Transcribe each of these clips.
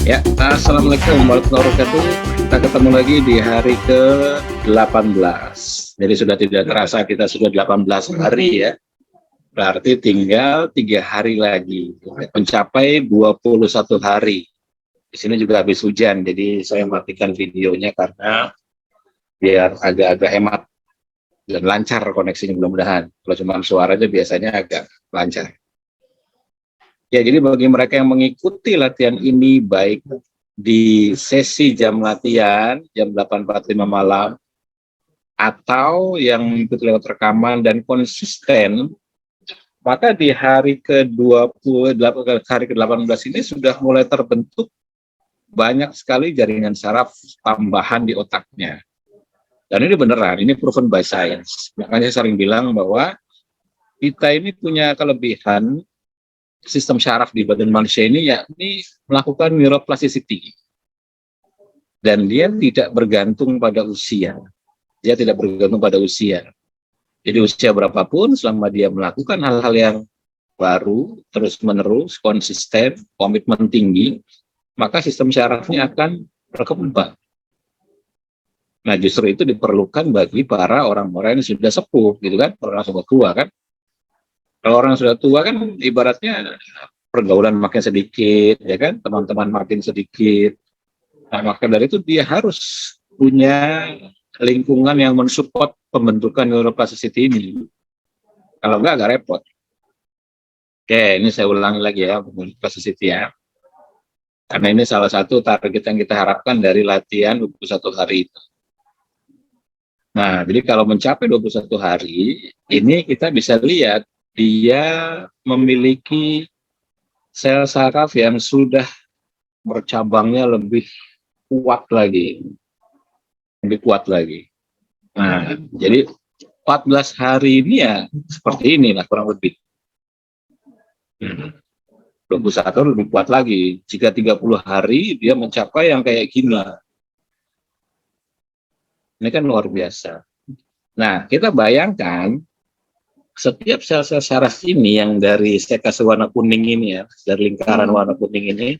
Ya, Assalamualaikum warahmatullahi wabarakatuh. Kita ketemu lagi di hari ke-18. Jadi sudah tidak terasa kita sudah 18 hari ya. Berarti tinggal 3 hari lagi mencapai 21 hari. Di sini juga habis hujan, jadi saya matikan videonya karena biar agak-agak hemat dan lancar koneksinya mudah-mudahan. Kalau cuma suaranya biasanya agak lancar. Ya, jadi bagi mereka yang mengikuti latihan ini baik di sesi jam latihan jam 8.45 malam atau yang mengikuti lewat rekaman dan konsisten, maka di hari ke-20 hari ke-18 ini sudah mulai terbentuk banyak sekali jaringan saraf tambahan di otaknya. Dan ini beneran, ini proven by science. Makanya saya sering bilang bahwa kita ini punya kelebihan sistem syaraf di badan manusia ini, yakni melakukan neuroplasticity. Dan dia tidak bergantung pada usia. Dia tidak bergantung pada usia. Jadi usia berapapun, selama dia melakukan hal-hal yang baru, terus-menerus, konsisten, komitmen tinggi, maka sistem syarafnya akan berkembang. Nah, justru itu diperlukan bagi para orang-orang yang sudah sepuh, gitu kan, orang sudah tua kan. Kalau orang sudah tua kan ibaratnya pergaulan makin sedikit, ya kan, teman-teman makin sedikit. Nah, maka dari itu dia harus punya lingkungan yang mensupport pembentukan neuroplasticity ini. Kalau enggak agak repot. Oke, ini saya ulangi lagi ya, neuroplasticity ya. Karena ini salah satu target yang kita harapkan dari latihan 21 hari itu. Nah, jadi kalau mencapai 21 hari, ini kita bisa lihat dia memiliki sel saraf yang sudah bercabangnya lebih kuat lagi. Lebih kuat lagi. Nah, jadi 14 hari ini ya seperti inilah kurang lebih. 21 lebih kuat lagi. Jika 30 hari dia mencapai yang kayak gini. Ini kan luar biasa. Nah, kita bayangkan setiap sel-sel saraf ini yang dari saya kasih warna kuning ini ya, dari lingkaran warna kuning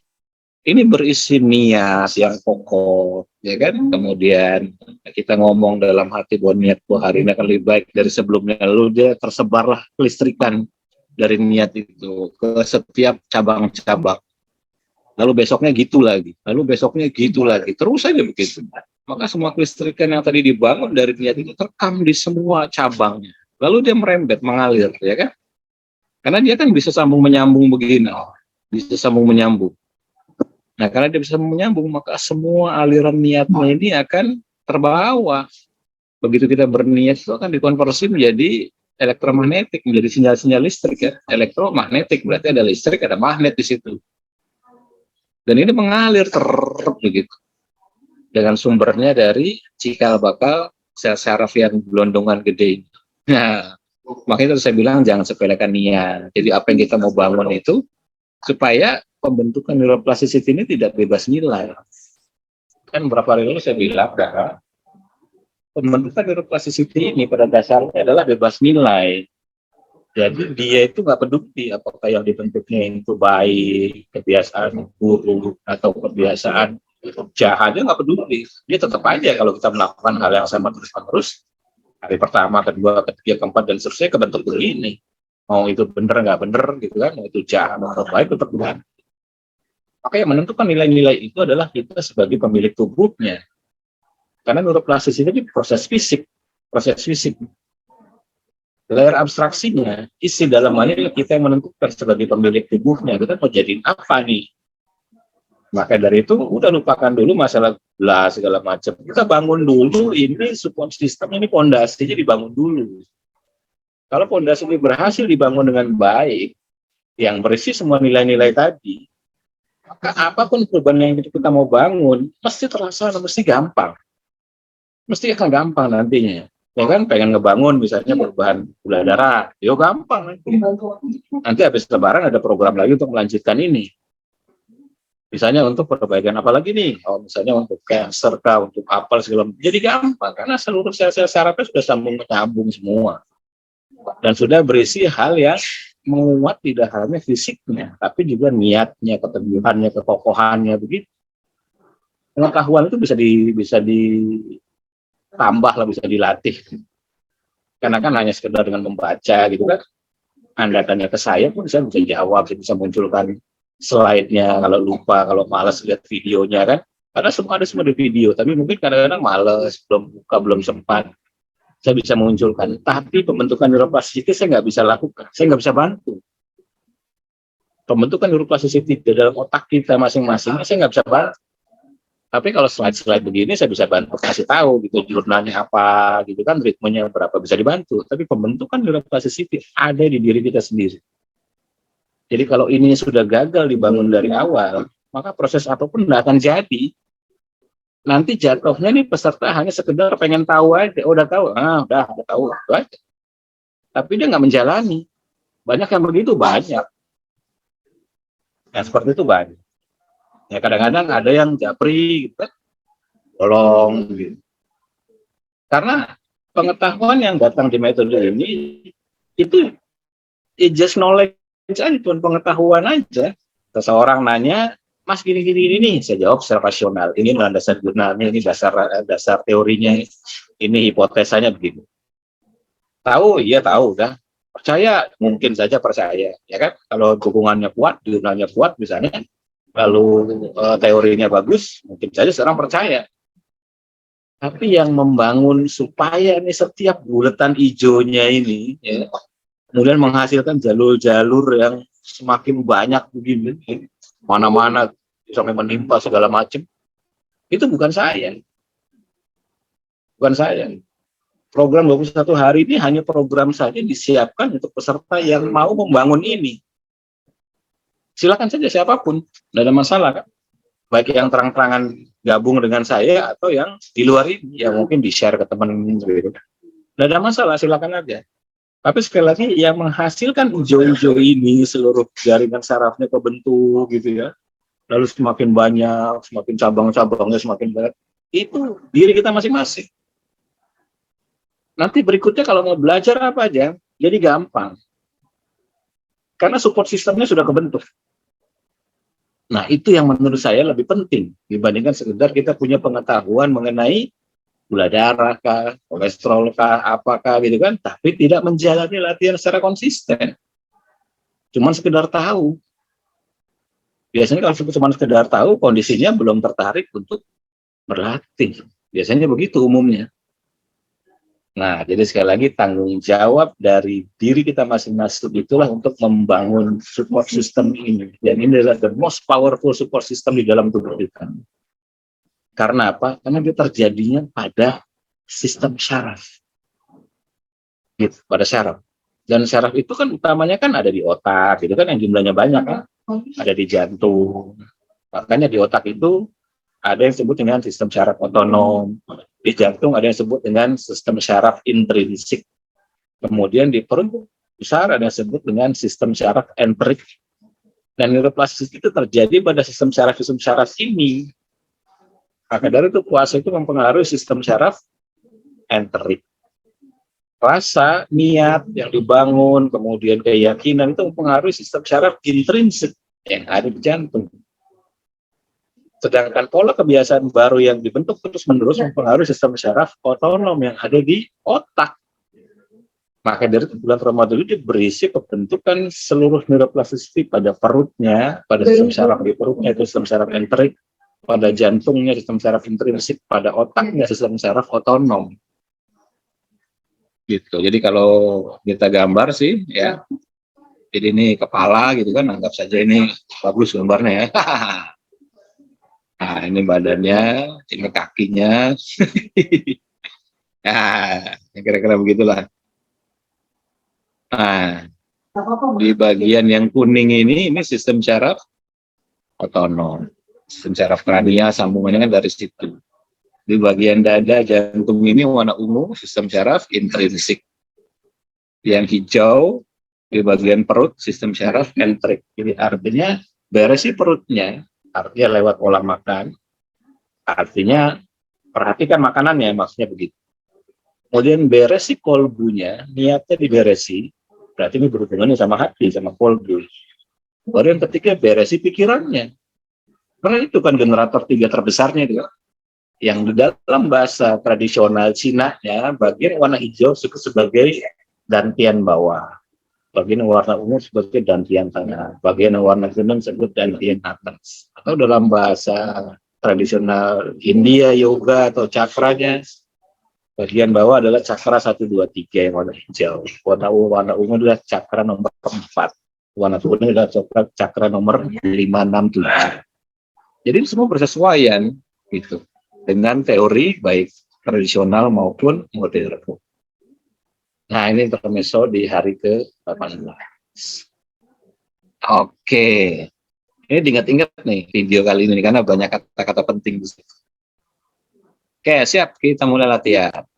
ini berisi niat yang kokoh, ya kan? Kemudian kita ngomong dalam hati bahwa niat hari ini akan lebih baik dari sebelumnya. Lalu dia tersebarlah kelistrikan dari niat itu ke setiap cabang-cabang. Lalu besoknya gitu lagi, lalu besoknya gitu lagi, terus saja begitu. Maka semua kelistrikan yang tadi dibangun dari niat itu terekam di semua cabangnya. Lalu dia merembet, mengalir, ya kan? Karena dia kan bisa sambung menyambung begini, bisa sambung menyambung. Nah, karena dia bisa menyambung, maka semua aliran niatnya ini akan terbawa. Begitu kita berniat itu akan dikonversi menjadi elektromagnetik, menjadi sinyal-sinyal listrik ya. Elektromagnetik berarti ada listrik, ada magnet di situ. Dan ini mengalir begitu. Dengan sumbernya dari cikal bakal sel saraf yang gelondongan gede ini. Nah, makanya saya bilang jangan sepelekan niat. Jadi apa yang kita mau bangun itu supaya pembentukan neuroplasticity ini tidak bebas nilai. Kan beberapa hari lalu saya bilang bahwa pembentukan neuroplasticity ini pada dasarnya adalah bebas nilai. Jadi dia itu nggak peduli apakah yang dibentuknya itu baik, kebiasaan buruk atau kebiasaan jahat, dia nggak peduli. Dia tetap aja kalau kita melakukan hal yang sama terus-menerus, hari pertama, kedua, ketiga, keempat, dan seterusnya kebentuk begini. Mau itu bener nggak bener gitu kan, mau itu jahat atau baik tetap benar. Maka yang menentukan nilai-nilai itu adalah kita sebagai pemilik tubuhnya. Karena neuroplasticity itu proses fisik. Layer abstraksinya, isi dalamannya kita yang menentukan sebagai pemilik tubuhnya. Kita mau jadiin apa nih? Maka dari itu, udah lupakan dulu masalah belah segala macam. Kita bangun dulu, ini support system, ini pondasinya dibangun dulu. Kalau pondasi ini berhasil dibangun dengan baik, yang berisi semua nilai-nilai tadi, maka apapun perubahan yang kita mau bangun, pasti terasa, mesti gampang. Mesti akan gampang nantinya. Ya kan, pengen ngebangun misalnya perubahan gula darah, yo gampang. Nanti habis lebaran ada program lagi untuk melanjutkan ini. Misalnya untuk perbaikan apa lagi nih? Oh, misalnya untuk cancer kah, untuk apa segala macam. Jadi gampang, karena seluruh sel-sel sarafnya sudah sambung menyambung semua. Dan sudah berisi hal yang menguat tidak hanya fisiknya, tapi juga niatnya, keteguhannya, kekokohannya, begitu. pengetahuan itu bisa ditambah lah, bisa dilatih. Karena kan hanya sekedar dengan membaca gitu kan. Anda tanya ke saya pun saya bisa jawab, saya bisa munculkan slide-nya kalau lupa, kalau malas lihat videonya kan. Karena semua ada semua di video, tapi mungkin kadang-kadang malas, belum buka, belum sempat. Saya bisa munculkan, tapi pembentukan neuroplasticity saya nggak bisa lakukan, saya nggak bisa bantu. Pembentukan neuroplasticity di dalam otak kita masing-masing, saya nggak bisa bantu. Tapi kalau slide-slide begini saya bisa bantu kasih tahu gitu jurnalnya apa gitu kan, ritmenya berapa, bisa dibantu. Tapi pembentukan neuroplasticity ada di diri kita sendiri. Jadi kalau ini sudah gagal dibangun dari awal, maka proses apapun tidak akan jadi. Nanti jatuhnya nih peserta hanya sekedar pengen tahu aja, udah tahu, udah tahu aja. Tapi dia nggak menjalani. Banyak yang begitu, banyak. Yang seperti itu banyak. Ya kadang-kadang ada yang japri gitu, tolong gitu. Karena pengetahuan yang datang di metode ini itu just knowledge aja, cuma pengetahuan aja. Seseorang nanya, Mas gini nih, saya jawab secara rasional. Ini dasar jurnalnya, ini dasar teorinya, ini hipotesanya begini. Tahu, iya tahu, dah. Percaya, mungkin saja percaya, ya kan? Kalau dukungannya kuat, jurnalnya kuat, misalnya, lalu teorinya bagus, mungkin saja seorang percaya. Tapi yang membangun supaya ini setiap buletan hijaunya ini, ya, kemudian menghasilkan jalur-jalur yang semakin banyak begini, mana-mana sampai menimpa segala macam, itu bukan saya. Bukan saya. Program 21 hari ini hanya program saja disiapkan untuk peserta yang mau membangun ini. Silakan saja siapapun, tidak ada masalah kan. Baik yang terang-terangan gabung dengan saya atau yang di luar ini, yang mungkin di-share ke teman gitu. Tidak ada masalah, silakan aja. Tapi sekali lagi yang menghasilkan hijau-hijau ini, seluruh jaringan sarafnya kebentuk gitu ya. Lalu semakin banyak, semakin cabang-cabangnya semakin banyak. Itu diri kita masing-masing. Nanti berikutnya kalau mau belajar apa aja, jadi gampang. Karena support sistemnya sudah kebentuk. Nah, itu yang menurut saya lebih penting dibandingkan sekedar kita punya pengetahuan mengenai gula darah kah, kolesterol kah, apakah gitu kan, tapi tidak menjalani latihan secara konsisten. Cuman sekedar tahu. Biasanya kalau cuma sekedar tahu, kondisinya belum tertarik untuk berlatih. Biasanya begitu umumnya. Nah, jadi sekali lagi tanggung jawab dari diri kita masing-masing itulah untuk membangun support system ini. Dan ini adalah the most powerful support system di dalam tubuh kita. Karena apa? Karena dia terjadinya pada sistem syaraf. Gitu, pada syaraf. Dan syaraf itu kan utamanya kan ada di otak, gitu kan, yang jumlahnya banyak kan. Ada di jantung. Makanya di otak itu ada yang disebut dengan sistem syaraf otonom. Di jantung ada yang disebut dengan sistem syaraf intrinsik. Kemudian di perut besar ada yang disebut dengan sistem syaraf enterik. Dan neuroplastisity itu terjadi pada sistem syaraf ini. Maka dari itu puasa itu mempengaruhi sistem syaraf enterik. Rasa, niat yang dibangun, kemudian keyakinan itu mempengaruhi sistem syaraf intrinsik yang ada di jantung. Sedangkan pola kebiasaan baru yang dibentuk terus-menerus mempengaruhi sistem syaraf otonom yang ada di otak. Maka dari itu bulan Ramadan itu berisi pembentukan seluruh neuroplasticity pada perutnya, pada sistem syaraf di perutnya itu sistem syaraf enterik, pada jantungnya sistem syaraf intrinsik, pada otaknya sistem syaraf otonom. Gitu. Jadi kalau kita gambar sih ya, jadi ini kepala gitu kan, anggap saja ini bagus gambarnya ya. Nah, ini badannya, ini kakinya. Nah, kira-kira begitulah. Nah, di bagian yang kuning ini sistem syaraf otonom. Sistem syaraf krania sambungannya kan dari situ. Di bagian dada jantung ini warna ungu, sistem syaraf intrinsik. Yang hijau di bagian perut, sistem syaraf enterik. Jadi artinya beres sih perutnya, artinya lewat pola makan. Artinya perhatikan makanannya, maksudnya begitu. Kemudian beres sih kolbunya, niatnya diberesi, berarti ini berhubungannya sama hati, sama kolbu. Baru yang ketiga beresi pikirannya. Karena itu kan generator 3 terbesarnya itu kan. Yang di dalam bahasa tradisional Cina ya, bagian warna hijau sebagai dantian bawah, bagian warna ungu sebagai dantian tengah, bagian warna kuning sebagai dantian atas. Atau dalam bahasa tradisional India yoga atau cakranya, bagian bawah adalah cakra 1, 2, 3 yang warna hijau, warna ungu adalah cakra nomor 4, warna kuning adalah cakra nomor 5, 6, 7. Jadi semua bersesuaian gitu dengan teori baik tradisional maupun modern. Nah, ini intermezzo di hari ke-18. Oke. Ini diingat-ingat nih video kali ini karena banyak kata-kata penting di situ. Oke, siap. Kita mulai latihan.